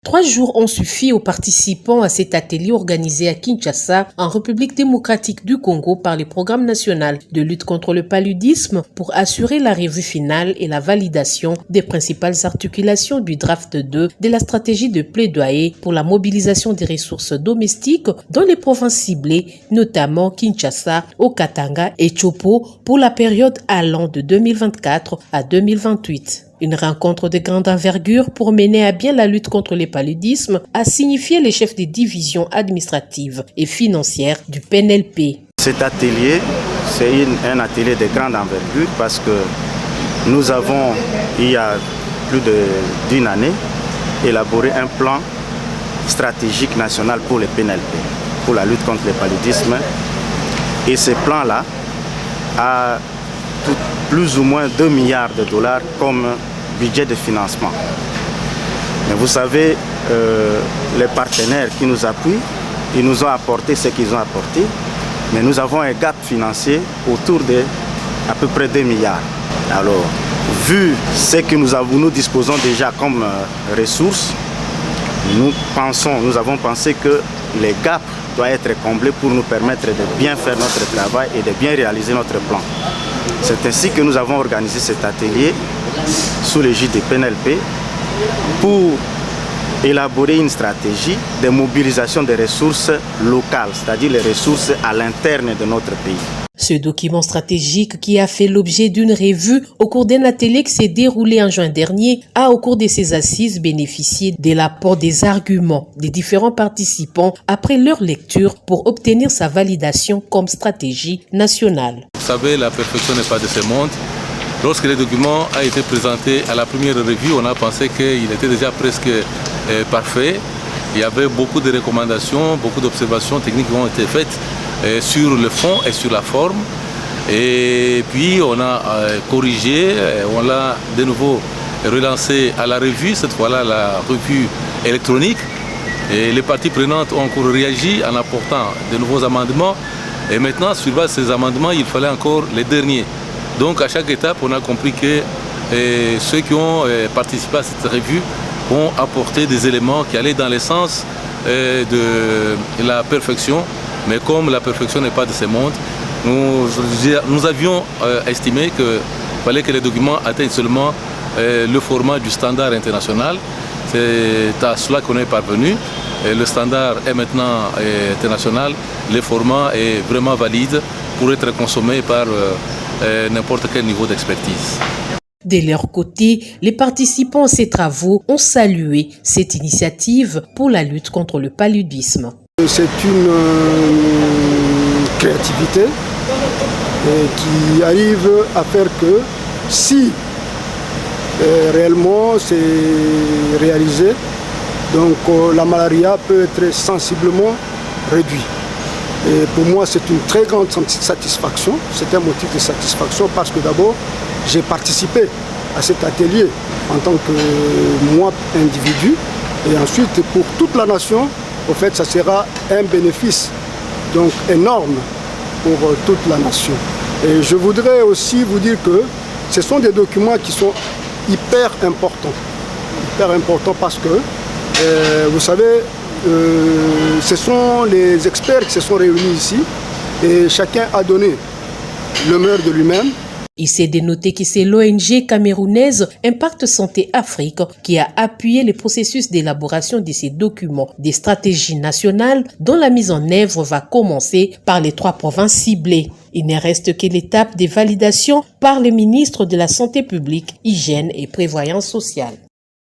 3 jours ont suffi aux participants à cet atelier organisé à Kinshasa, en République démocratique du Congo, par le Programme national de lutte contre le paludisme pour assurer la revue finale et la validation des principales articulations du draft 2 de la stratégie de plaidoyer pour la mobilisation des ressources domestiques dans les provinces ciblées, notamment Kinshasa, Okatanga et Chopo, pour la période allant de 2024 à 2028. Une rencontre de grande envergure pour mener à bien la lutte contre le paludisme, a signifié les chefs des divisions administratives et financières du PNLP. Cet atelier, c'est un atelier de grande envergure parce que nous avons, il y a plus d'une année, élaboré un plan stratégique national pour le PNLP, pour la lutte contre le paludisme. Et ce plan-là a plus ou moins 2 milliards de dollars comme budget de financement. Mais vous savez, les partenaires qui nous appuient, ils nous ont apporté ce qu'ils ont apporté, mais nous avons un gap financier autour de à peu près 2 milliards. Alors, vu ce que nous disposons déjà comme ressources, nous avons pensé que les gaps doivent être comblés pour nous permettre de bien faire notre travail et de bien réaliser notre plan. C'est ainsi que nous avons organisé cet atelier sous l'égide du PNLP pour élaborer une stratégie de mobilisation des ressources locales, c'est-à-dire les ressources à l'interne de notre pays. Ce document stratégique, qui a fait l'objet d'une revue au cours d'un atelier qui s'est déroulé en juin dernier, a au cours de ces assises bénéficié de l'apport des arguments des différents participants après leur lecture pour obtenir sa validation comme stratégie nationale. Vous savez, la perfection n'est pas de ce monde. Lorsque le document a été présenté à la première revue, on a pensé qu'il était déjà presque parfait. Il y avait beaucoup de recommandations, beaucoup d'observations techniques qui ont été faites sur le fond et sur la forme. Et puis on a corrigé, on l'a de nouveau relancé à la revue, cette fois-là la revue électronique. Et les parties prenantes ont encore réagi en apportant de nouveaux amendements. Et maintenant, sur base de ces amendements, il fallait encore les derniers. Donc à chaque étape, on a compris que ceux qui ont participé à cette revue ont apporté des éléments qui allaient dans le sens de la perfection. Mais comme la perfection n'est pas de ce monde, nous avions estimé qu'il fallait que les documents atteignent seulement le format du standard international. C'est à cela qu'on est parvenu. Le standard est maintenant international. Le format est vraiment valide pour être consommé par n'importe quel niveau d'expertise. De leur côté, les participants à ces travaux ont salué cette initiative pour la lutte contre le paludisme. C'est une créativité qui arrive à faire que si réellement c'est réalisé, donc la malaria peut être sensiblement réduite. Et pour moi, c'est une très grande satisfaction, c'est un motif de satisfaction parce que d'abord, j'ai participé à cet atelier en tant que moi, individu, et ensuite pour toute la nation, au fait, ça sera un bénéfice donc énorme pour toute la nation. Et je voudrais aussi vous dire que ce sont des documents qui sont hyper importants parce que, vous savez, ce sont les experts qui se sont réunis ici et chacun a donné le meilleur de lui-même. Il s'est dénoté que c'est l'ONG camerounaise Impact Santé Afrique qui a appuyé le processus d'élaboration de ces documents des stratégies nationales dont la mise en œuvre va commencer par les 3 provinces ciblées. Il ne reste que l'étape de validation par le ministre de la Santé publique, Hygiène et Prévoyance sociale.